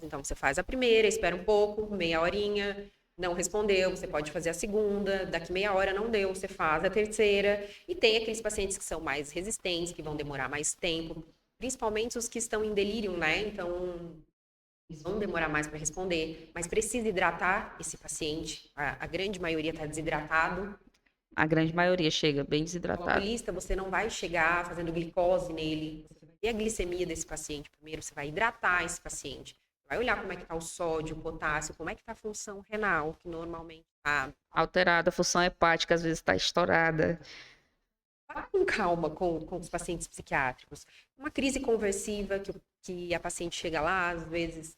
Então, você faz a primeira, espera um pouco, meia horinha, não respondeu, você pode fazer a segunda, daqui meia hora não deu, você faz a terceira. E tem aqueles pacientes que são mais resistentes, que vão demorar mais tempo. Principalmente os que estão em delírio, né? Então, eles vão demorar mais para responder. Mas precisa hidratar esse paciente. A grande maioria está desidratado. A grande maioria chega bem desidratado. O alcoolista, você não vai chegar fazendo glicose nele. Você vai ver a glicemia desse paciente primeiro. Você vai hidratar esse paciente. Vai olhar como é que está o sódio, o potássio, como é que está a função renal, que normalmente está alterada, a função hepática às vezes está estourada. vá com calma com os pacientes psiquiátricos. Uma crise conversiva que a paciente chega lá, às vezes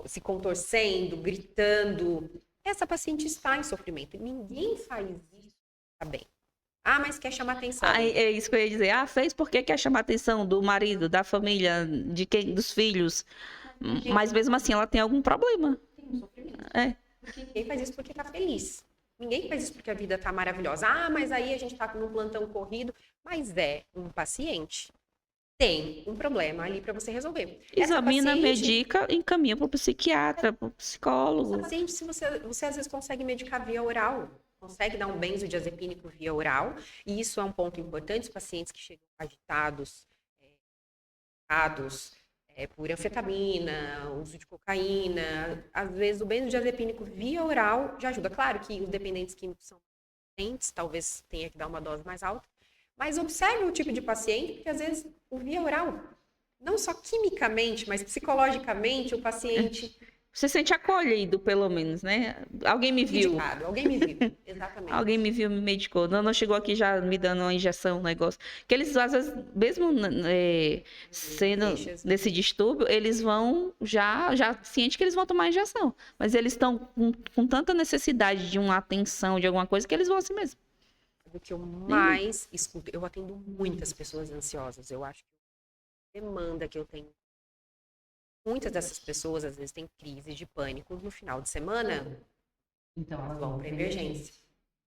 se contorcendo, gritando. Essa paciente está em sofrimento. Ninguém faz isso, tá bem. Ah, mas quer chamar atenção. É isso que eu ia dizer. Ah, fez porque quer chamar a atenção do marido, da família, de quem, dos filhos. Mas mesmo assim ela tem algum problema. Tem um sofrimento. É. Ninguém faz isso porque tá feliz. Ninguém faz isso porque a vida tá maravilhosa. Ah, mas aí a gente tá num plantão corrido. Mas é um paciente. Tem um problema ali para você resolver. Examina, medica, encaminha para o psiquiatra, para o psicólogo. Essa paciente, se você às vezes consegue medicar via oral, consegue dar um benzodiazepínico via oral, e isso é um ponto importante. Os pacientes que chegam agitados, por anfetamina, uso de cocaína, às vezes o benzodiazepínico via oral já ajuda. Claro que os dependentes químicos são diferentes, talvez tenha que dar uma dose mais alta, mas observe o tipo de paciente, porque às vezes o via oral, não só quimicamente, mas psicologicamente, o paciente... Você se sente acolhido, pelo menos, né? Alguém me viu. Medicado, alguém me viu, exatamente. Alguém me viu, me medicou. Não chegou aqui já me dando uma injeção, um negócio. Que eles, às vezes, mesmo sendo desse distúrbio, eles vão já ciente que eles vão tomar injeção. Mas eles estão com tanta necessidade de uma atenção, de alguma coisa, que eles vão assim mesmo. O que eu mais escuto, eu atendo muitas pessoas ansiosas. Eu acho que a demanda que eu tenho, muitas dessas pessoas às vezes têm crises de pânico no final de semana, então elas vão para emergência.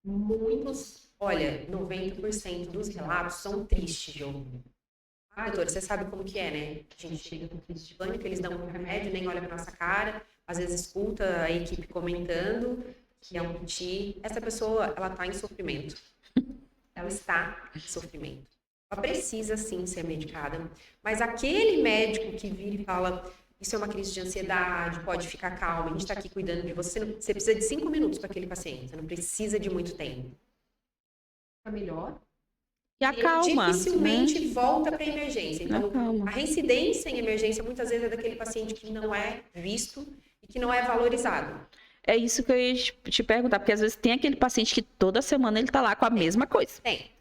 Muitos, olha, 90% dos relatos são tristes de ouvir. Ah, doutora, você sabe como que é, né? A gente chega com crise de pânico, eles dão um remédio, nem olha para nossa cara, às vezes escuta a equipe comentando que é um piti. Essa pessoa, ela está em sofrimento. Ela está em sofrimento. Ela precisa, sim, ser medicada. Mas aquele médico que vira e fala, isso é uma crise de ansiedade, pode ficar calma, a gente está aqui cuidando de você. Você precisa de 5 minutos para aquele paciente, você não precisa de muito tempo. Fica melhor. E acalma. Dificilmente volta para a emergência. Então, a reincidência em emergência, muitas vezes, é daquele paciente que não é visto e que não é valorizado. É isso que eu ia te perguntar, porque às vezes tem aquele paciente que toda semana ele tá lá com a mesma coisa. Tem.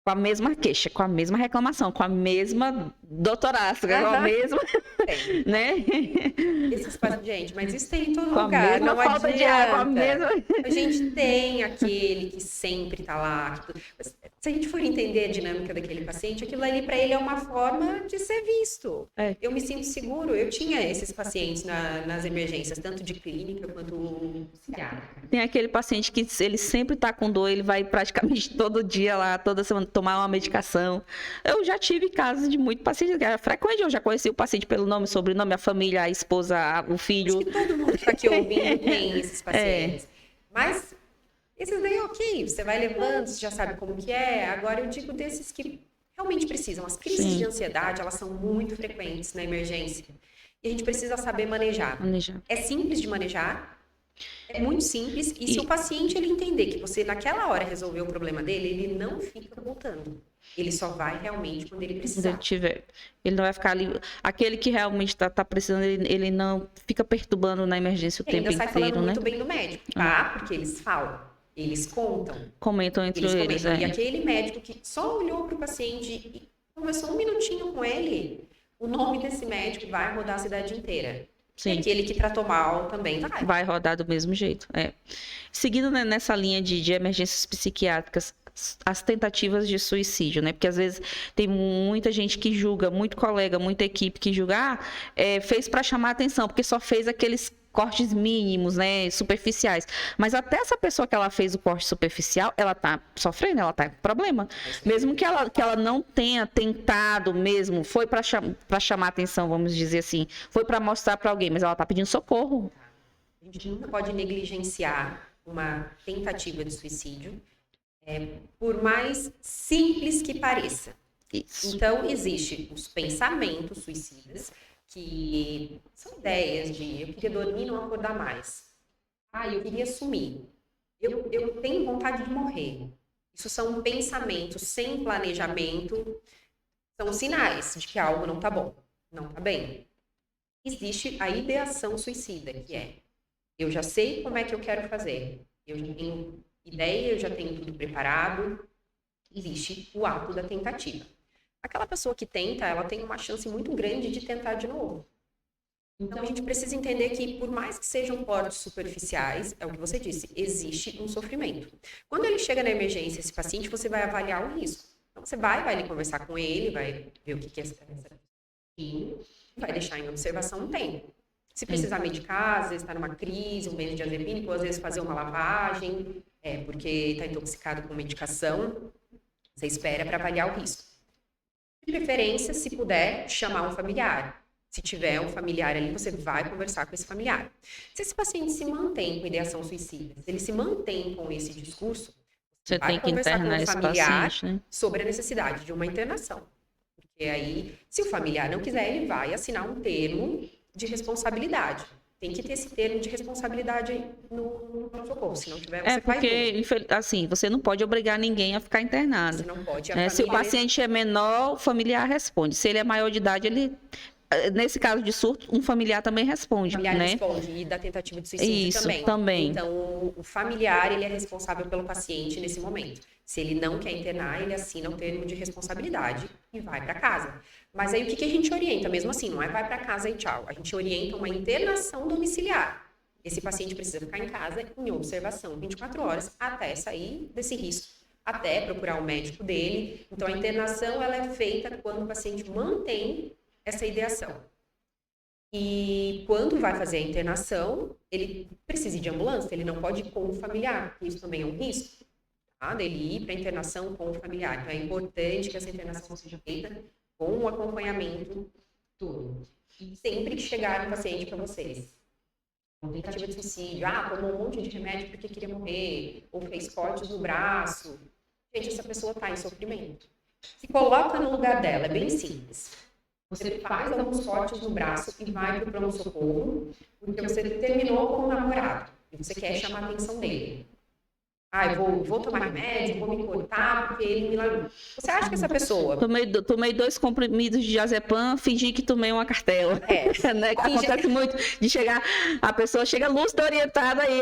Com a mesma queixa, com a mesma reclamação, com a mesma doutoraça, com a mesma... Tem. Né? Esses pacientes, gente, mas isso tem em todo com lugar, não falta adianta. De ar, com a mesma... A gente tem aquele que sempre tá lá. Se a gente for entender a dinâmica daquele paciente, aquilo ali para ele é uma forma de ser visto. É. Eu me sinto seguro. Eu tinha esses pacientes nas emergências, tanto de clínica quanto psiquiátrica. Tem aquele paciente que ele sempre tá com dor, ele vai praticamente todo dia lá, toda semana, tomar uma medicação. Eu já tive casos de muito paciente, que era frequente, eu já conheci o paciente pelo nome, sobrenome, a família, a esposa, o filho. Acho que todo mundo que está aqui ouvindo tem esses pacientes. Mas esses daí, ok, você vai levando, você já sabe como que é. Agora eu digo desses que realmente precisam. As crises de ansiedade, elas são muito frequentes na emergência. E a gente precisa saber manejar. É simples de manejar. É muito simples. E se o paciente ele entender que você naquela hora resolveu o problema dele, ele não fica voltando. Ele só vai realmente quando ele precisar. Ele não vai ficar ali. Aquele que realmente está precisando, ele não fica perturbando na emergência o tempo inteiro, sai falando muito bem do médico, tá? Porque eles falam, eles contam. Comentam entre eles. E aquele médico que só olhou para o paciente e conversou um minutinho com ele, o nome desse médico vai rodar a cidade inteira. Sim. E aquele que tratou mal também vai rodar do mesmo jeito. Seguindo, né, nessa linha de emergências psiquiátricas, as tentativas de suicídio, né? Porque às vezes tem muita gente que julga, muito colega, muita equipe que julga, fez para chamar atenção, porque só fez aqueles cortes mínimos, né, superficiais. Mas até essa pessoa que ela fez o corte superficial, ela tá sofrendo, ela tá com problema. Mesmo que ela não tenha tentado mesmo, foi para chamar atenção, vamos dizer assim, foi para mostrar para alguém, mas ela tá pedindo socorro. A gente nunca pode negligenciar uma tentativa de suicídio, por mais simples que pareça. Isso. Então, existem os pensamentos suicidas, que são ideias de eu queria dormir e não acordar mais. Eu queria sumir. Eu tenho vontade de morrer. Isso são pensamentos sem planejamento, são sinais de que algo não está bom, não está bem. Existe a ideação suicida, que é eu já sei como é que eu quero fazer, eu já tenho ideia, eu já tenho tudo preparado, existe o ato da tentativa. Aquela pessoa que tenta, ela tem uma chance muito grande de tentar de novo. Então, a gente precisa entender que, por mais que sejam cortes superficiais, é o que você disse, existe um sofrimento. Quando ele chega na emergência, esse paciente, você vai avaliar o risco. Então, você vai ali conversar com ele, vai ver o que é essa e vai deixar em observação um tempo. Se precisar medicar, às vezes está numa crise, um benzodiazepínico, às vezes fazer uma lavagem, porque está intoxicado com medicação, você espera para avaliar o risco. De preferência, se puder, chamar um familiar. Se tiver um familiar ali, você vai conversar com esse familiar. Se esse paciente se mantém com ideação suicida, se ele se mantém com esse discurso, você vai tem que conversar internar com o esse familiar paciente, né? sobre a necessidade de uma internação. Porque aí, se o familiar não quiser, ele vai assinar um termo de responsabilidade. Tem que ter esse termo de responsabilidade no pronto-socorro. Se não tiver, você faz porque, assim, você não pode obrigar ninguém a ficar internado. Você não pode. Se o paciente é menor, o familiar responde. Se ele é maior de idade, ele... Nesse caso de surto, um familiar também responde, O familiar né? responde, e da tentativa de suicídio Isso, também. Então, o familiar, ele é responsável pelo paciente nesse momento. Se ele não quer internar, ele assina o termo de responsabilidade e vai para casa. Mas aí, o que a gente orienta? Mesmo assim, não é vai para casa e tchau. A gente orienta uma internação domiciliar. Esse paciente precisa ficar em casa em observação 24 horas até sair desse risco, até procurar o médico dele. Então, a internação, ela é feita quando o paciente mantém essa ideação. E quando vai fazer a internação, ele precisa ir de ambulância, ele não pode ir com o familiar, porque isso também é um risco, tá? Dele ir para a internação com o familiar. Então, é importante que essa internação seja feita com o acompanhamento todo. E sempre que chegar um paciente para vocês, com tentativa de suicídio, tomou um monte de remédio porque queria morrer, ou fez cortes no braço, gente, essa pessoa está em sofrimento. Se coloca no lugar dela, é bem simples. Você faz alguns cortes no braço e vai para o pronto-socorro, porque você terminou com o namorado e você quer chamar a atenção dele. Eu vou tomar remédio, vou me cortar porque ele me largou. Você acha que essa pessoa... Tomei 2 comprimidos de diazepam, fingi que tomei uma cartela. Né? Acontece muito de chegar, a pessoa chega lúcida, orientada, e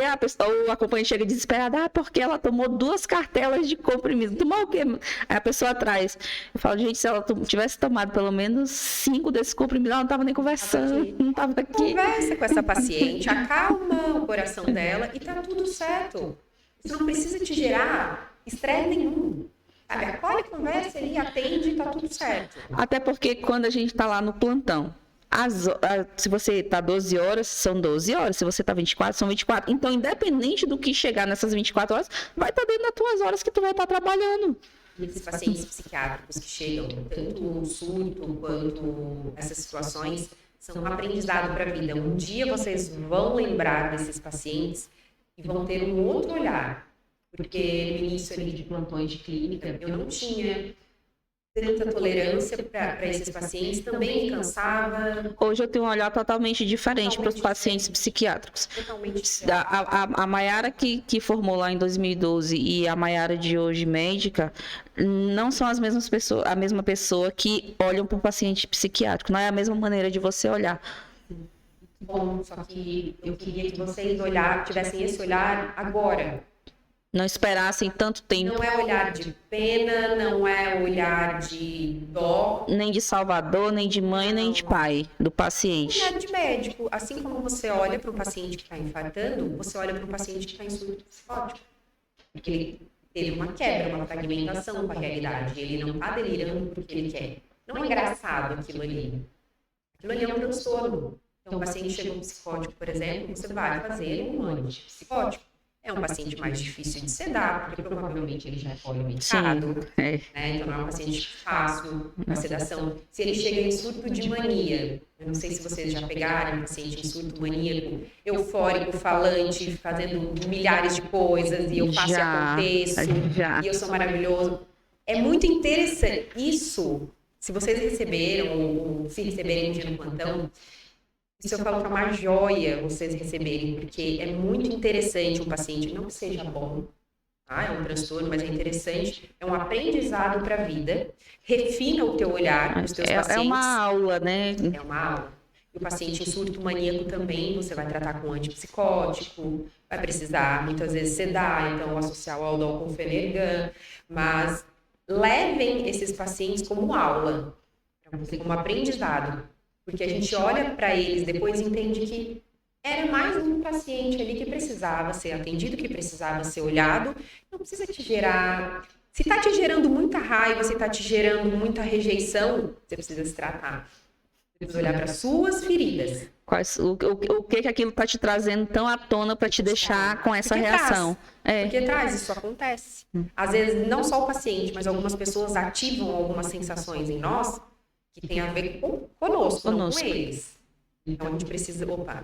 o acompanhante chega desesperada, porque ela tomou 2 cartelas de comprimido. Tomou o quê? Aí a pessoa atrás. Eu falo, gente, se ela tivesse tomado pelo menos 5 desses comprimidos, ela não estava nem conversando, não estava aqui. Conversa com essa paciente, acalma o coração dela e tá tudo certo. Isso não precisa te gerar estresse nenhum. Sabe? Acolhe, conversa ali, atende, tá tudo certo. Até porque quando a gente tá lá no plantão, se você tá 12 horas, são 12 horas. Se você tá 24, são 24. Então, independente do que chegar nessas 24 horas, vai estar dentro das tuas horas que tu vai estar trabalhando. E esses pacientes psiquiátricos que chegam, tanto no surto quanto essas situações, são um aprendizado para a vida. Um dia vocês vão lembrar desses pacientes e vão ter um outro olhar, porque no início ali de plantões de clínica, eu não tinha tanta tolerância para esses pacientes, também me cansava. Hoje eu tenho um olhar totalmente diferente para os pacientes psiquiátricos. Totalmente a Maiara que formou lá em 2012 e a Maiara de hoje, médica, não são as mesmas pessoas, a mesma pessoa que olham para o paciente psiquiátrico, não é a mesma maneira de você olhar. Bom, só que eu queria que vocês tivessem esse olhar agora. Não esperassem tanto tempo. Não é olhar de pena, não é olhar de dó. Nem de salvador, nem de mãe, nem de pai do paciente. Olhar de médico. Assim como você olha para um paciente que está infartando, você olha para um paciente que está em surto psicótico. Porque ele teve uma quebra, uma fragmentação com a realidade. Ele não está delirando porque ele quer. Não é engraçado aquilo ali. Aquilo ali é um transtorno. Então, o paciente chega um psicótico, por exemplo, você vai fazer um antipsicótico. É um paciente mais difícil de sedar, porque provavelmente ele já é polimedicado. Né? Então, não é um paciente fácil para sedação. Se ele chega em surto de mania, eu não sei se vocês já pegaram um paciente em surto maníaco, eufórico, falante, fazendo milhares de coisas, e eu faço e aconteço, e eu sou maravilhoso. É muito interessante. Isso, se vocês receberam, ou se receberem um dia no plantão, isso eu falo que é uma joia vocês receberem, porque é muito interessante um paciente, não que seja bom, tá? É um transtorno, mas é interessante, é um aprendizado para a vida, refina o teu olhar nos teus pacientes. É uma aula, né? É uma aula. E o paciente em surto maníaco também, você vai tratar com antipsicótico, vai precisar muitas vezes sedar, então associar o aldol com o Fenergan, mas levem esses pacientes como aula, como aprendizado, porque a gente olha para eles depois e entende que era mais um paciente ali que precisava ser atendido, que precisava ser olhado. Não precisa te gerar... Se está te gerando muita raiva, se está te gerando muita rejeição, você precisa se tratar. Você precisa olhar para suas feridas. O que aquilo está te trazendo tão à tona para te deixar com essa reação? Porque isso acontece. Às vezes, não só o paciente, mas algumas pessoas ativam algumas sensações em nós que tem a ver conosco, não com eles. Então, a gente precisa... Opa,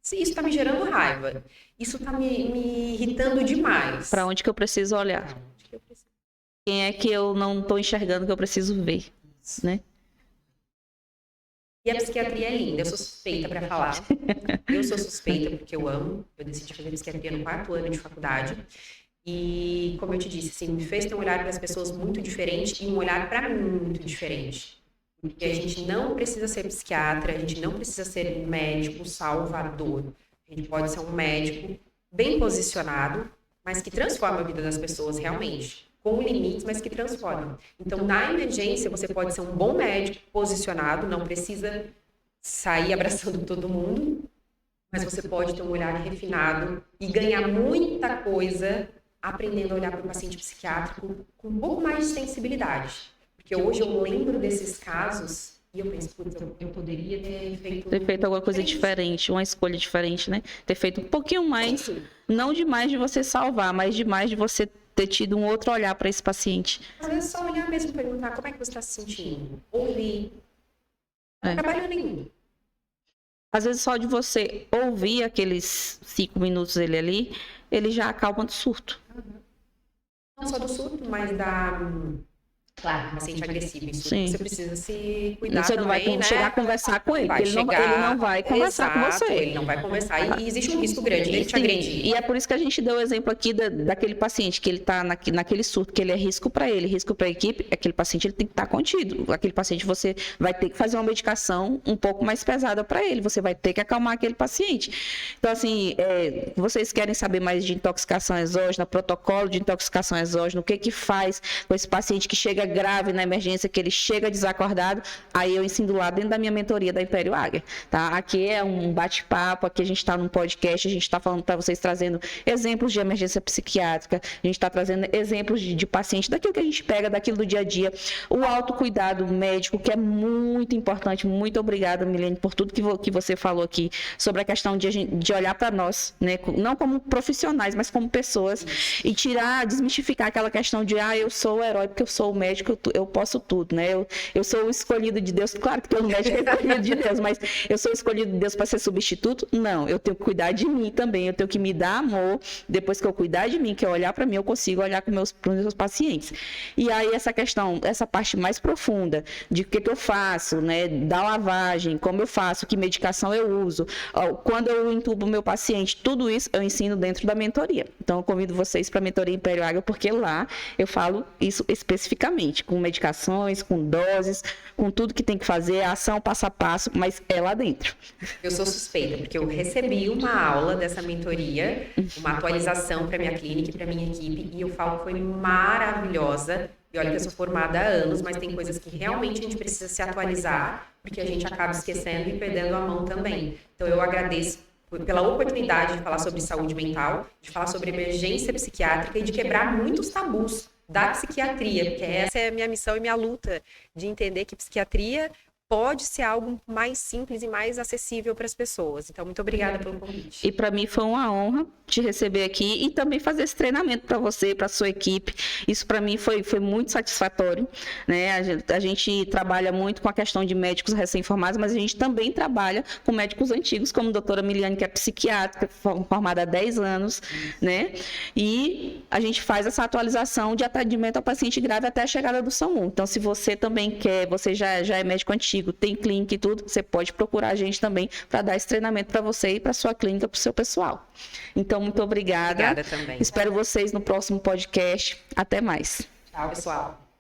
se isso está me gerando raiva, isso está me irritando demais. Para onde que eu preciso olhar? Quem é que eu não estou enxergando que eu preciso ver, né? E a psiquiatria é linda, eu sou suspeita para falar. Eu sou suspeita porque eu amo. Eu decidi fazer psiquiatria no 4º ano de faculdade. E, como eu te disse, assim, me fez ter um olhar para as pessoas muito diferente e um olhar para mim muito diferente. Porque a gente não precisa ser psiquiatra, a gente não precisa ser um médico salvador. A gente pode ser um médico bem posicionado, mas que transforma a vida das pessoas realmente. Com limites, mas que transforma. Então, na emergência, você pode ser um bom médico posicionado, não precisa sair abraçando todo mundo, mas você pode ter um olhar refinado e ganhar muita coisa aprendendo a olhar para o paciente psiquiátrico com um pouco mais de sensibilidade. Porque hoje eu lembro desses casos e eu penso, putz, eu poderia ter feito alguma coisa diferente, uma escolha diferente, né? Ter feito um pouquinho mais, não demais de você salvar, mas demais de você ter tido um outro olhar para esse paciente. Às vezes só olhar mesmo e perguntar como é que você está se sentindo. Ouvir. Não trabalho nenhum. Às vezes só de você ouvir aqueles 5 minutos dele ali, ele já acalma do surto. Não só do surto, mas da... Claro, paciente agressivo. Isso você precisa se cuidar você não também, vai chegar a conversar com ele, porque ele não vai conversar com você. Ele não vai conversar e existe um risco grande dele te agredir. E é por isso que a gente deu o exemplo aqui daquele paciente, que ele está naquele surto, que ele é risco para ele, risco para a equipe, aquele paciente ele tem que estar contido. Aquele paciente você vai ter que fazer uma medicação um pouco mais pesada para ele, você vai ter que acalmar aquele paciente. Então, assim, vocês querem saber mais de intoxicação exógena, protocolo de intoxicação exógena, o que faz com esse paciente que chega grave na emergência, que ele chega desacordado, aí eu ensino lá dentro da minha mentoria da Império Águia, tá? Aqui é um bate-papo, aqui a gente está num podcast, a gente está falando para vocês, trazendo exemplos de emergência psiquiátrica, a gente está trazendo exemplos de paciente, daquilo que a gente pega, daquilo do dia a dia, o autocuidado médico, que é muito importante. Muito obrigada, Milene, por tudo que você falou aqui, sobre a questão de olhar para nós, né? Não como profissionais, mas como pessoas, e desmistificar aquela questão de, eu sou o herói porque eu sou o médico, eu posso tudo, né? Eu sou o escolhido de Deus. Claro que todo médico é escolhido de Deus, mas eu sou o escolhido de Deus para ser substituto? Não, eu tenho que cuidar de mim também, eu tenho que me dar amor. Depois que eu cuidar de mim, que eu olhar para mim, eu consigo olhar para os meus pacientes. E aí essa questão, essa parte mais profunda de o que eu faço, né? Da lavagem, como eu faço, que medicação eu uso, quando eu intubo o meu paciente, tudo isso eu ensino dentro da mentoria. Então eu convido vocês para a mentoria Império Águia, porque lá eu falo isso especificamente, com medicações, com doses, com tudo que tem que fazer, a ação passo a passo, mas é lá dentro. Eu sou suspeita, porque eu recebi uma aula dessa mentoria, uma atualização para minha clínica e para minha equipe, e eu falo que foi maravilhosa. E olha que eu sou formada há anos, mas tem coisas que realmente a gente precisa se atualizar, porque a gente acaba esquecendo e perdendo a mão também. Então eu agradeço pela oportunidade de falar sobre saúde mental, de falar sobre emergência psiquiátrica e de quebrar muitos tabus da psiquiatria, porque essa é a minha missão e minha luta, de entender que psiquiatria pode ser algo mais simples e mais acessível para as pessoas. Então, muito obrigada pelo convite. E para mim foi uma honra te receber aqui e também fazer esse treinamento para você, para a sua equipe. Isso para mim foi muito satisfatório, né? A gente trabalha muito com a questão de médicos recém-formados, mas a gente também trabalha com médicos antigos, como a doutora Miliane, que é psiquiátrica, formada há 10 anos, né? E a gente faz essa atualização de atendimento ao paciente grave até a chegada do SAMU. Então, se você também quer, você já é médico antigo, tem clínica e tudo, você pode procurar a gente também para dar esse treinamento para você e para sua clínica, para o seu pessoal. Então, muito obrigada. Obrigada também. Espero vocês no próximo podcast. Até mais. Tchau, pessoal.